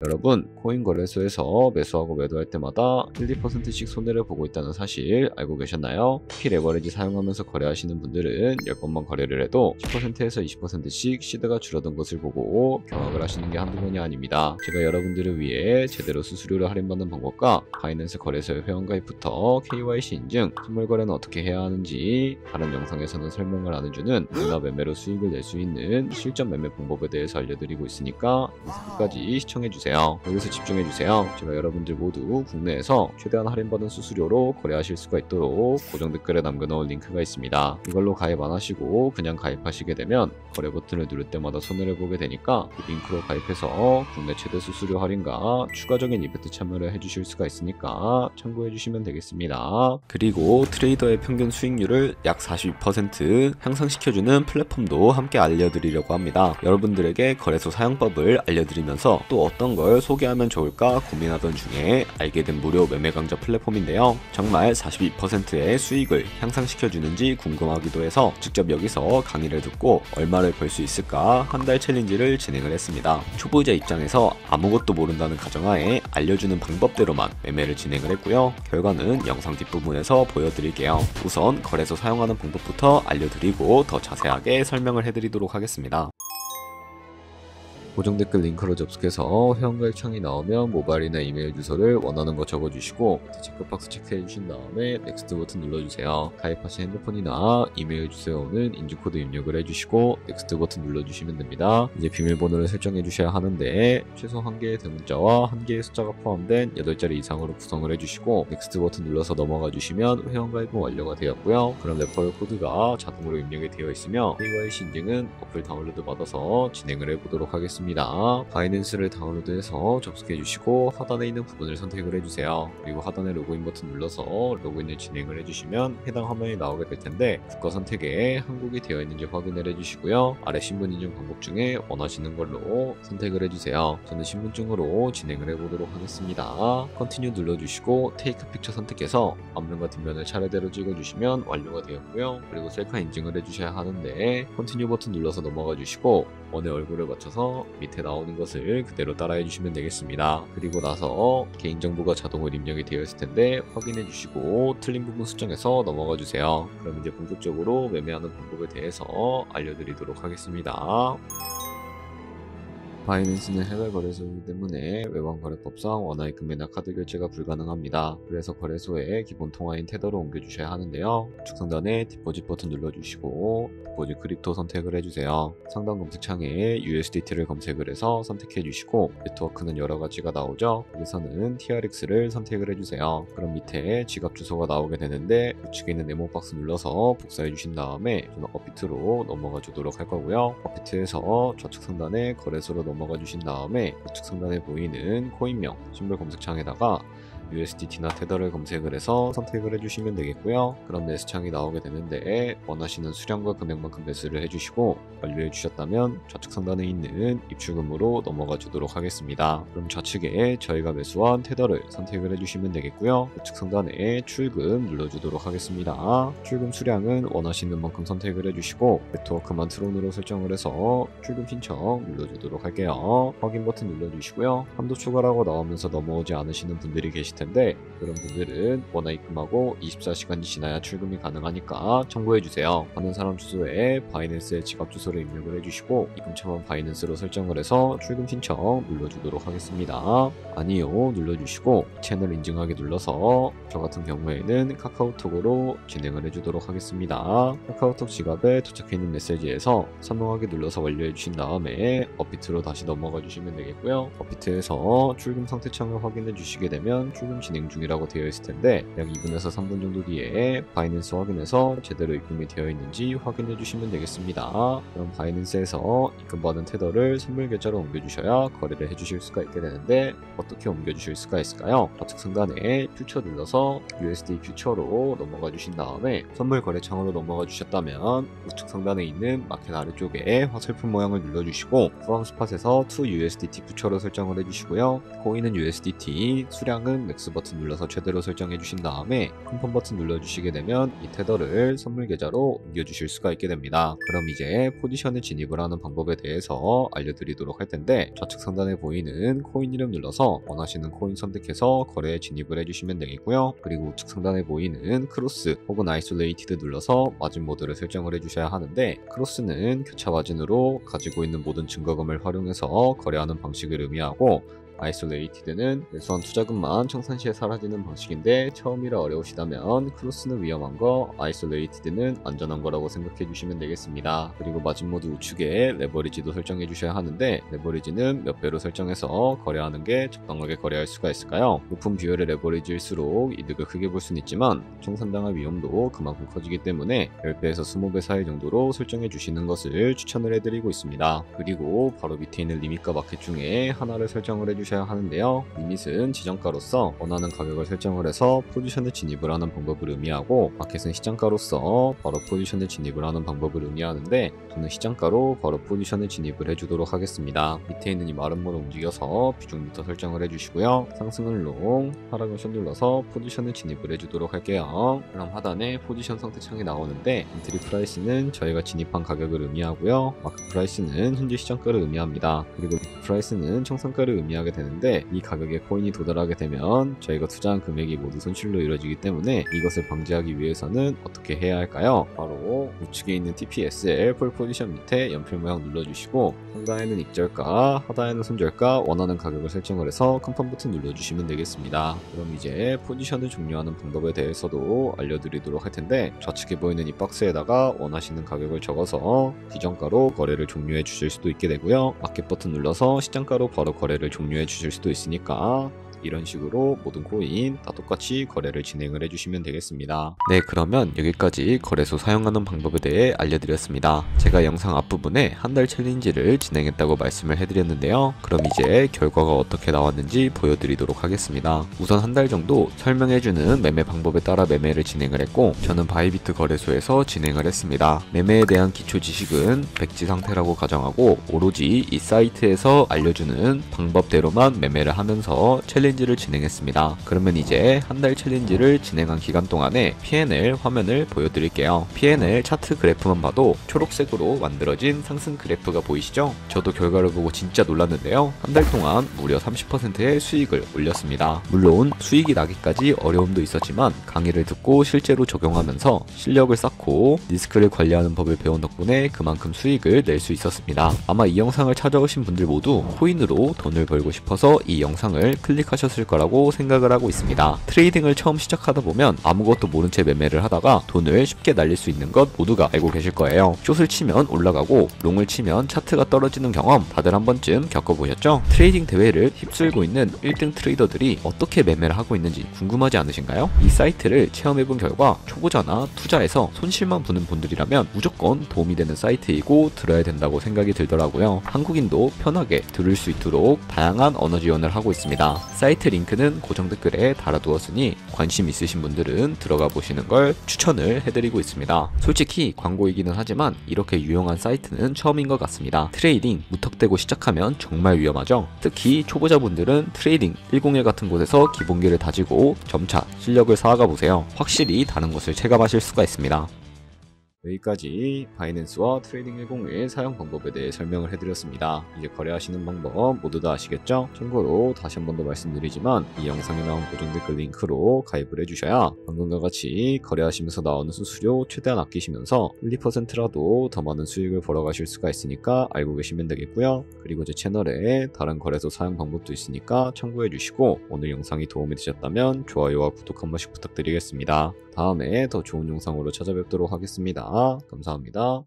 여러분, 코인 거래소에서 매수하고 매도할 때마다 1, 2%씩 손해를 보고 있다는 사실 알고 계셨나요? 특히 레버리지 사용하면서 거래하시는 분들은 10번만 거래를 해도 10%에서 20%씩 시드가 줄어든 것을 보고 경악을 하시는 게 한두 번이 아닙니다. 제가 여러분들을 위해 제대로 수수료를 할인받는 방법과 바이낸스 거래소의 회원가입부터 KYC 인증, 선물 거래는 어떻게 해야 하는지 다른 영상에서는 설명을 안 해주는 누나 매매로 수익을 낼 수 있는 실전 매매 방법에 대해서 알려드리고 있으니까 영상 끝까지 시청해주세요. 여기서 집중해주세요. 제가 여러분들 모두 국내에서 최대한 할인받은 수수료로 거래하실 수가 있도록 고정 댓글에 남겨놓은 링크가 있습니다. 이걸로 가입 안 하시고 그냥 가입하시게 되면 거래 버튼을 누를 때마다 손해를 보게 되니까 이 링크로 가입해서 국내 최대 수수료 할인과 추가적인 이벤트 참여를 해주실 수가 있으니까 참고해주시면 되겠습니다. 그리고 트레이더의 평균 수익률을 약 42% 향상시켜주는 플랫폼도 함께 알려드리려고 합니다. 여러분들에게 거래소 사용법을 알려드리면서 또 어떤 걸 소개하면 좋을까 고민하던 중에 알게 된 무료 매매 강좌 플랫폼인데요. 정말 42%의 수익을 향상시켜주는지 궁금하기도 해서 직접 여기서 강의를 듣고 얼마를 벌 수 있을까 한 달 챌린지를 진행을 했습니다. 초보자 입장에서 아무것도 모른다는 가정하에 알려주는 방법대로만 매매를 진행을 했고요. 결과는 영상 뒷부분에서 보여드릴게요. 우선 거래소 사용하는 방법부터 알려드리고 더 자세하게 설명을 해드리도록 하겠습니다. 고정 댓글 링크로 접속해서 회원가입 창이 나오면 모바일이나 이메일 주소를 원하는 거 적어주시고 밑에 체크박스 체크해주신 다음에 넥스트 버튼 눌러주세요. 가입하신 핸드폰이나 이메일 주소에 오는 인증코드 입력을 해주시고 넥스트 버튼 눌러주시면 됩니다. 이제 비밀번호를 설정해 주셔야 하는데 최소 1개의 대문자와 1개의 숫자가 포함된 8자리 이상으로 구성을 해주시고 넥스트 버튼 눌러서 넘어가 주시면 회원가입은 완료가 되었고요. 그럼 레퍼럴 코드가 자동으로 입력이 되어 있으며 KYC 인증은 어플 다운로드 받아서 진행을 해보도록 하겠습니다. 바이낸스를 다운로드해서 접속해주시고 하단에 있는 부분을 선택을 해주세요. 그리고 하단에 로그인 버튼 눌러서 로그인을 진행을 해주시면 해당 화면이 나오게 될 텐데 국가 선택에 한국이 되어 있는지 확인을 해주시고요. 아래 신분 인증 방법 중에 원하시는 걸로 선택을 해주세요. 저는 신분증으로 진행을 해보도록 하겠습니다. 컨티뉴 눌러주시고 테이크 픽처 선택해서 앞면과 뒷면을 차례대로 찍어주시면 완료가 되었고요. 그리고 셀카 인증을 해주셔야 하는데 컨티뉴 버튼 눌러서 넘어가 주시고 원의 얼굴을 맞춰서 밑에 나오는 것을 그대로 따라해 주시면 되겠습니다. 그리고 나서 개인정보가 자동으로 입력이 되어 있을 텐데 확인해 주시고 틀린 부분 수정해서 넘어가 주세요. 그럼 이제 본격적으로 매매하는 방법에 대해서 알려드리도록 하겠습니다. 바이낸스는 해외 거래소이기 때문에 외환 거래법상 원화의 금매나 카드 결제가 불가능합니다. 그래서 거래소에 기본 통화인 테더로 옮겨주셔야 하는데요. 우측 상단에 디포짓 버튼 눌러주시고 디포짓 크립토 선택을 해주세요. 상단 검색창에 USDT를 검색을 해서 선택해주시고 네트워크는 여러가지가 나오죠. 여기서는 TRX를 선택을 해주세요. 그럼 밑에 지갑 주소가 나오게 되는데 우측에 있는 네모 박스 눌러서 복사해 주신 다음에 저는 업비트로 넘어가 주도록 할 거고요. 업비트에서 좌측 상단에 거래소로 넘어가 주신 다음에 우측 상단에 보이는 코인명 심벌 검색창에다가 USDT나 테더를 검색을 해서 선택을 해주시면 되겠고요. 그럼 매수창이 나오게 되는데 원하시는 수량과 금액만큼 매수를 해주시고 완료해 주셨다면 좌측 상단에 있는 입출금으로 넘어가 주도록 하겠습니다. 그럼 좌측에 저희가 매수한 테더를 선택을 해주시면 되겠고요. 우측 상단에 출금 눌러주도록 하겠습니다. 출금 수량은 원하시는 만큼 선택을 해주시고 네트워크만 트론으로 설정을 해서 출금 신청 눌러주도록 할게요. 확인 버튼 눌러주시고요. 한도 추가라고 나오면서 넘어오지 않으시는 분들이 계실 텐데 그런 분들은 원화 입금하고 24시간이 지나야 출금이 가능하니까 참고해주세요. 받는 사람 주소에 바이낸스의 지갑 주소를 입력을 해주시고 입금처만 바이낸스로 설정을 해서 출금 신청 눌러주도록 하겠습니다. 아니요 눌러주시고 채널 인증하기 눌러서 저 같은 경우에는 카카오톡으로 진행을 해주도록 하겠습니다. 카카오톡 지갑에 도착해있는 메시지에서 선동하기 눌러서 완료해주신 다음에 업비트로 다시 넘어가 주시면 되겠고요. 업비트에서 출금 상태 창을 확인해 주시게 되면 출금 진행 중이라고 되어 있을 텐데 약 2분에서 3분 정도 뒤에 바이낸스 확인해서 제대로 입금이 되어 있는지 확인해 주시면 되겠습니다. 그럼 바이낸스에서 입금받은 테더를 선물 계좌로 옮겨주셔야 거래를 해주실 수가 있게 되는데 어떻게 옮겨주실 수가 있을까요? 좌측 상단에 퓨처 눌러서 USD 퓨처로 넘어가 주신 다음에 선물 거래창으로 넘어가 주셨다면 우측 상단에 있는 마켓 아래쪽에 화살표 모양을 눌러주시고 프롬 스팟에서 to USDT 퓨처로 설정을 해주시고요. 코인은 USDT, 수량은 X 버튼 눌러서 최대로 설정해 주신 다음에 컨펌 버튼 눌러주시게 되면 이 테더를 선물 계좌로 옮겨주실 수가 있게 됩니다. 그럼 이제 포지션에 진입을 하는 방법에 대해서 알려드리도록 할 텐데, 좌측 상단에 보이는 코인 이름 눌러서 원하시는 코인 선택해서 거래에 진입을 해주시면 되겠고요. 그리고 우측 상단에 보이는 크로스 혹은 아이솔레이티드 눌러서 마진 모드를 설정을 해주셔야 하는데, 크로스는 교차 마진으로 가지고 있는 모든 증거금을 활용해서 거래하는 방식을 의미하고, 아이솔레이티드는 최소한 투자금만 청산시에 사라지는 방식인데 처음이라 어려우시다면 크로스는 위험한 거, 아이솔레이티드는 안전한 거라고 생각해 주시면 되겠습니다. 그리고 마진 모드 우측에 레버리지도 설정해 주셔야 하는데, 레버리지는 몇 배로 설정해서 거래하는 게 적당하게 거래할 수가 있을까요? 높은 비율의 레버리지일수록 이득을 크게 볼 수는 있지만 청산당할 위험도 그만큼 커지기 때문에 10배에서 20배 사이 정도로 설정해 주시는 것을 추천을 해드리고 있습니다. 그리고 바로 밑에 있는 리밋과 마켓 중에 하나를 설정을 해주셔야 하는데요. 리밋은 지정가로서 원하는 가격을 설정을 해서 포지션에 진입을 하는 방법을 의미하고, 마켓은 시장가로서 바로 포지션에 진입을 하는 방법을 의미하는데, 저는 시장가로 바로 포지션에 진입을 해주도록 하겠습니다. 밑에 있는 이 마름모를 움직여서 비중부터 설정을 해주시고요. 상승은 롱, 하락은 숏 눌러서 포지션에 진입을 해주도록 할게요. 그럼 하단에 포지션 선택창이 나오는데, 엔트리 프라이스는 저희가 진입한 가격을 의미하고요. 마켓 프라이스는 현재 시장가를 의미합니다. 그리고 프라이스는 청산가를 의미하게 되는데, 이 가격에 코인이 도달하게 되면 저희가 투자한 금액이 모두 손실로 이루어지기 때문에 이것을 방지하기 위해서는 어떻게 해야 할까요? 바로 우측에 있는 TPSL 폴 포지션 밑에 연필 모양 눌러주시고, 상단에는 익절가, 하단에는 손절가, 원하는 가격을 설정을 해서 컨펌 버튼 눌러주시면 되겠습니다. 그럼 이제 포지션을 종료하는 방법에 대해서도 알려드리도록 할 텐데, 좌측에 보이는 이 박스에다가 원하시는 가격을 적어서 기정가로 거래를 종료해 주실 수도 있게 되고요. 마켓 버튼 눌러서 시장가로 바로 거래를 종료해 주실 수도 있으니까 이런 식으로 모든 코인 다 똑같이 거래를 진행을 해주시면 되겠습니다. 네, 그러면 여기까지 거래소 사용하는 방법에 대해 알려드렸습니다. 제가 영상 앞부분에 한 달 챌린지를 진행했다고 말씀을 해드렸는데요. 그럼 이제 결과가 어떻게 나왔는지 보여드리도록 하겠습니다. 우선 한 달 정도 설명해주는 매매 방법에 따라 매매를 진행을 했고, 저는 바이비트 거래소에서 진행을 했습니다. 매매에 대한 기초 지식은 백지 상태라고 가정하고, 오로지 이 사이트에서 알려주는 방법대로만 매매를 하면서 챌린지를 진행했습니다. 그러면 이제 한 달 챌린지를 진행한 기간 동안에 P&L 화면을 보여드릴게요. P&L 차트 그래프만 봐도 초록색으로 만들어진 상승 그래프가 보이시죠? 저도 결과를 보고 진짜 놀랐는데요. 한 달 동안 무려 30%의 수익을 올렸습니다. 물론 수익이 나기까지 어려움도 있었지만 강의를 듣고 실제로 적용하면서 실력을 쌓고 리스크를 관리하는 법을 배운 덕분에 그만큼 수익을 낼 수 있었습니다. 아마 이 영상을 찾아오신 분들 모두 코인으로 돈을 벌고 싶어서 이 영상을 클릭하셨을 거라고 생각을 하고 있습니다. 트레이딩을 처음 시작하다 보면 아무것도 모른 채 매매를 하다가 돈을 쉽게 날릴 수 있는 것 모두가 알고 계실 거예요. 숏을 치면 올라가고 롱을 치면 차트가 떨어지는 경험 다들 한 번쯤 겪어보셨죠? 트레이딩 대회를 휩쓸고 있는 1등 트레이더들이 어떻게 매매를 하고 있는지 궁금하지 않으신가요? 이 사이트를 체험해본 결과 초보자나 투자에서 손실만 보는 분들이라면 무조건 도움이 되는 사이트이고 들어야 된다고 생각이 들더라고요. 한국인도 편하게 들을 수 있도록 다양한 언어 지원을 하고 있습니다. 사이트 링크는 고정 댓글에 달아두었으니 관심 있으신 분들은 들어가 보시는 걸 추천을 해드리고 있습니다. 솔직히 광고이기는 하지만 이렇게 유용한 사이트는 처음인 것 같습니다. 트레이딩 무턱대고 시작하면 정말 위험하죠. 특히 초보자분들은 트레이딩 101 같은 곳에서 기본기를 다지고 점차 실력을 쌓아가 보세요. 확실히 다른 것을 체감하실 수가 있습니다. 여기까지 바이낸스와 트레이딩 101 사용 방법에 대해 설명을 해드렸습니다. 이제 거래하시는 방법 모두 다 아시겠죠? 참고로 다시 한 번 더 말씀드리지만 이 영상에 나온 고정 댓글 링크로 가입을 해주셔야 방금과 같이 거래하시면서 나오는 수수료 최대한 아끼시면서 1, 2%라도 더 많은 수익을 벌어가실 수가 있으니까 알고 계시면 되겠고요. 그리고 제 채널에 다른 거래소 사용 방법도 있으니까 참고해주시고, 오늘 영상이 도움이 되셨다면 좋아요와 구독 한 번씩 부탁드리겠습니다. 다음에 더 좋은 영상으로 찾아뵙도록 하겠습니다. 감사합니다.